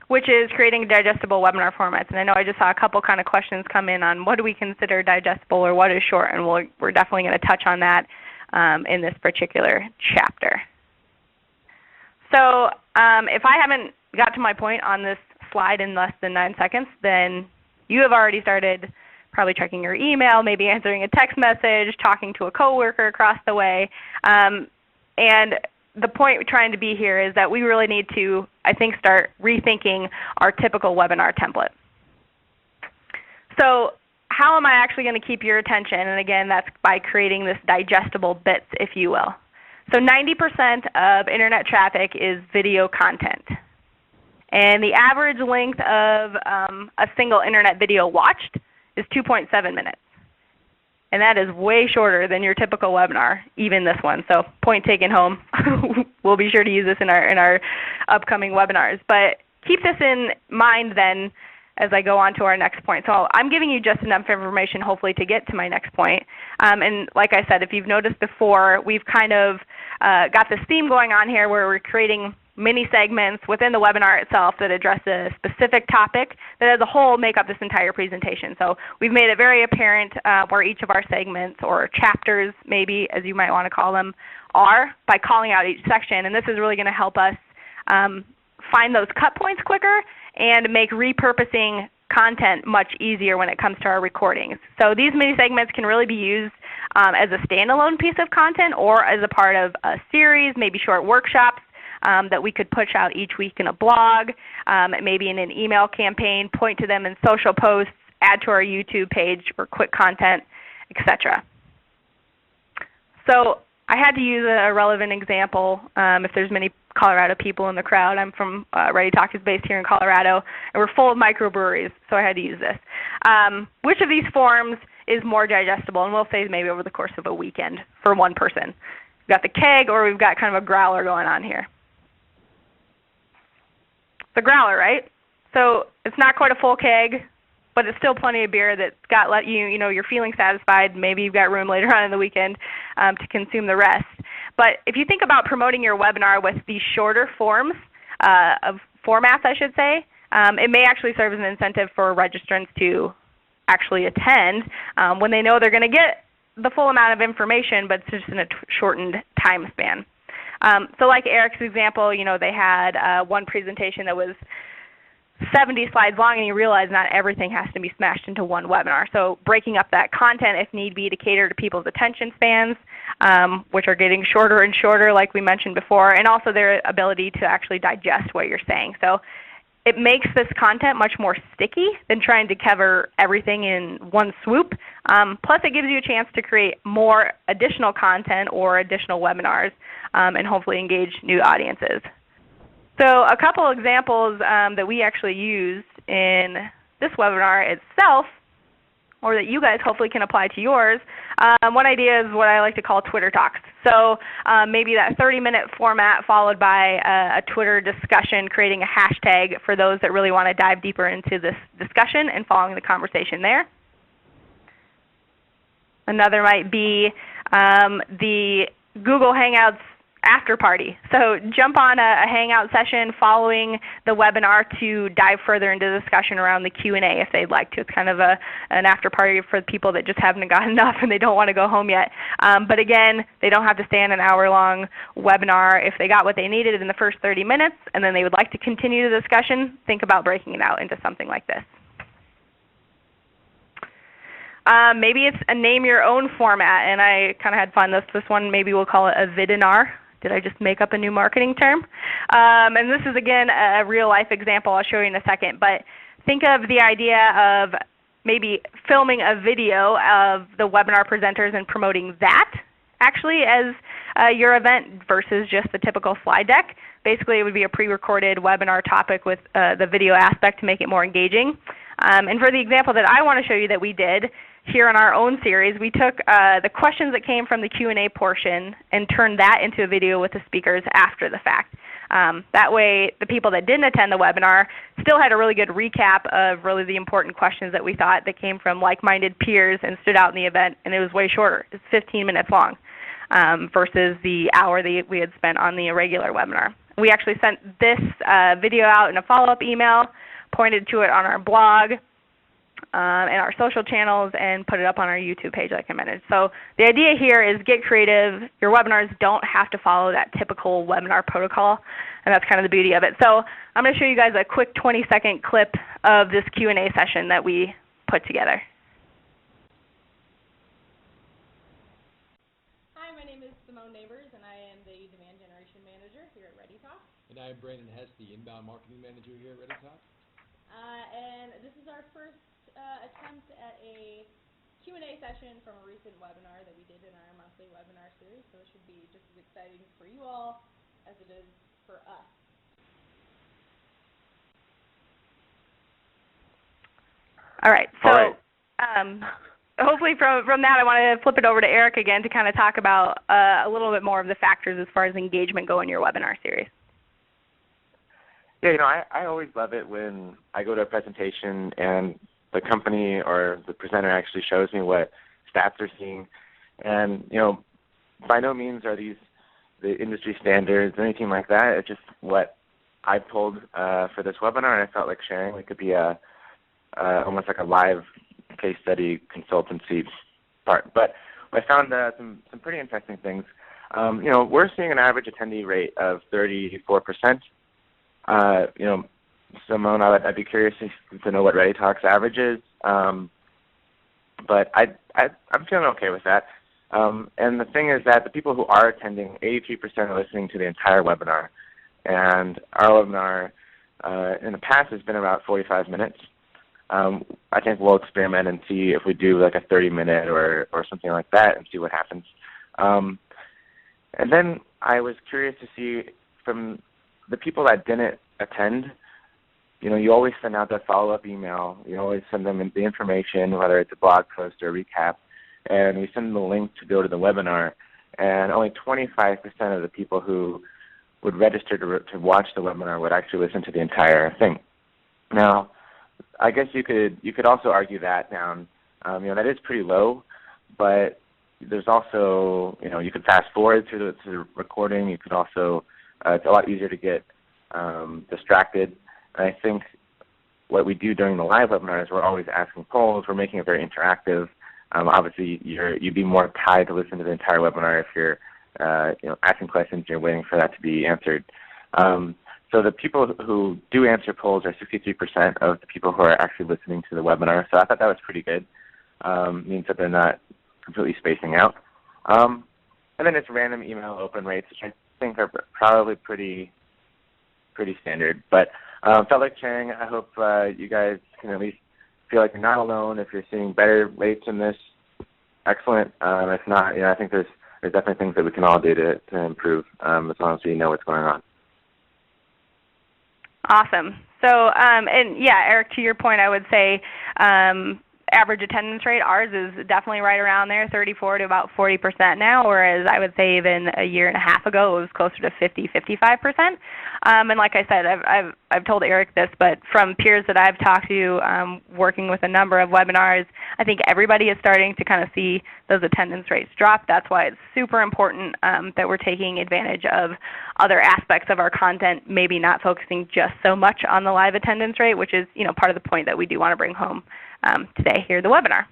which is creating digestible webinar formats. And I know I just saw a couple kind of questions come in on what do we consider digestible or what is short, and we're definitely going to touch on that in this particular chapter. So if I haven't got to my point on this slide in less than 9 seconds, then you have already started probably checking your email, maybe answering a text message, talking to a coworker across the way. And the point we're trying to be here is that we really need to, I think, start rethinking our typical webinar template. So how am I actually going to keep your attention? And again, that's by creating this digestible bits, if you will. So 90% of internet traffic is video content. And the average length of a single internet video watched is 2.7 minutes. And that is way shorter than your typical webinar, even this one. So point taken home. We'll be sure to use this in our upcoming webinars. But keep this in mind then as I go on to our next point. So I'm giving you just enough information hopefully to get to my next point. And like I said, if you've noticed before, we've kind of got this theme going on here where we're creating mini segments within the webinar itself that address a specific topic that as a whole make up this entire presentation. So we've made it very apparent where each of our segments, or chapters maybe as you might want to call them, are by calling out each section. And this is really going to help us find those cut points quicker and make repurposing content much easier when it comes to our recordings. So these mini segments can really be used as a standalone piece of content or as a part of a series, maybe short workshops that we could push out each week in a blog, maybe in an email campaign, point to them in social posts, add to our YouTube page for quick content, etc. So I had to use a relevant example if there's many Colorado people in the crowd. I'm from Ready Talk is based here in Colorado, and we're full of microbreweries, so I had to use this. Which of these forms is more digestible? And we'll say maybe over the course of a weekend for one person. We've got the keg, or we've got kind of a growler going on here. The growler, right? So it's not quite a full keg, but it's still plenty of beer that's got you're feeling satisfied. Maybe you've got room later on in the weekend to consume the rest. But if you think about promoting your webinar with these shorter forms of formats, I should say, it may actually serve as an incentive for registrants to actually attend when they know they're going to get the full amount of information, but it's just in a shortened time span. So like Eric's example, they had one presentation that was 70 slides long, and you realize not everything has to be smashed into one webinar. So breaking up that content if need be to cater to people's attention spans, which are getting shorter and shorter like we mentioned before, and also their ability to actually digest what you're saying. So it makes this content much more sticky than trying to cover everything in one swoop. Plus it gives you a chance to create more additional content or additional webinars and hopefully engage new audiences. So a couple examples that we actually used in this webinar itself, or that you guys hopefully can apply to yours, one idea is what I like to call Twitter Talks. So maybe that 30-minute format followed by a Twitter discussion, creating a hashtag for those that really want to dive deeper into this discussion and following the conversation there. Another might be the Google Hangouts after party. So jump on a Hangout session following the webinar to dive further into the discussion around the Q&A if they'd like to. It's kind of an after party for people that just haven't got enough and they don't want to go home yet. But again, they don't have to stay in an hour-long webinar. If they got what they needed in the first 30 minutes and then they would like to continue the discussion, think about breaking it out into something like this. Maybe it's a name your own format, and I kind of had fun. This one, maybe we'll call it a vidinar. Did I just make up a new marketing term? And this is, again, a real-life example I'll show you in a second. But think of the idea of maybe filming a video of the webinar presenters and promoting that actually as your event versus just the typical slide deck. Basically, it would be a pre-recorded webinar topic with the video aspect to make it more engaging. And for the example that I want to show you that we did here in our own series, we took the questions that came from the Q&A portion and turned that into a video with the speakers after the fact. That way, the people that didn't attend the webinar still had a really good recap of really the important questions that we thought that came from like-minded peers and stood out in the event, and it was way shorter. It's 15 minutes long versus the hour that we had spent on the regular webinar. we actually sent this video out in a follow-up email, pointed to it on our blog and our social channels, and put it up on our YouTube page like I mentioned. So the idea here is get creative. Your webinars don't have to follow that typical webinar protocol, and that's kind of the beauty of it. So I'm going to show you guys a quick 20-second clip of this Q&A session that we put together. Hi, my name is Simone Neighbors, and I am the Demand Generation Manager here at ReadyTalk. And I'm Brandon Hess, the Inbound Marketing Manager here at ReadyTalk. And this is our first attempt at a Q&A session from a recent webinar that we did in our monthly webinar series, so it should be just as exciting for you all as it is for us. All right, so hopefully from that I want to flip it over to Eric again to kind of talk about a little bit more of the factors as far as engagement go in your webinar series. Yeah, I always love it when I go to a presentation and the company or the presenter actually shows me what stats they're seeing. And, by no means are these the industry standards or anything like that. It's just what I pulled for this webinar, and I felt like sharing. It could be almost like a live case study consultancy part. But I found some pretty interesting things. We're seeing an average attendee rate of 34%. Simone, I'd be curious to know what ReadyTalk's average is, but I'm feeling okay with that. And the thing is that the people who are attending, 83% are listening to the entire webinar, and our webinar in the past has been about 45 minutes. I think we'll experiment and see if we do like a 30-minute or something like that and see what happens. And then I was curious to see from the people that didn't attend, you always send out that follow-up email. You always send them the information, whether it's a blog post or a recap, and we send them the link to go to the webinar. And only 25% of the people who would register to watch the webinar would actually listen to the entire thing. Now, I guess you could also argue that down. That is pretty low, but there's also, you could fast forward through the recording. You could also, it's a lot easier to get distracted. And I think what we do during the live webinars, we're always asking polls. We're making it very interactive. Obviously, you'd be more tied to listen to the entire webinar if you're asking questions. You're waiting for that to be answered. So the people who do answer polls are 63% of the people who are actually listening to the webinar. So I thought that was pretty good. Means that they're not completely spacing out. And then it's random email open rates, which I think are probably pretty standard. But felt like sharing. I hope you guys can at least feel like you're not alone. If you're seeing better rates in this, excellent. If not, I think there's definitely things that we can all do to improve as long as we know what's going on. Awesome. So, and yeah, Eric, to your point, I would say average attendance rate, ours is definitely right around there, 34 to about 40% now, whereas I would say even a year and a half ago it was closer to 50-55%. And like I said, I've told Eric this, but from peers that I've talked to working with a number of webinars, I think everybody is starting to kind of see those attendance rates drop. That's why it's super important that we're taking advantage of other aspects of our content, maybe not focusing just so much on the live attendance rate, which is part of the point that we do want to bring home today here at the webinar.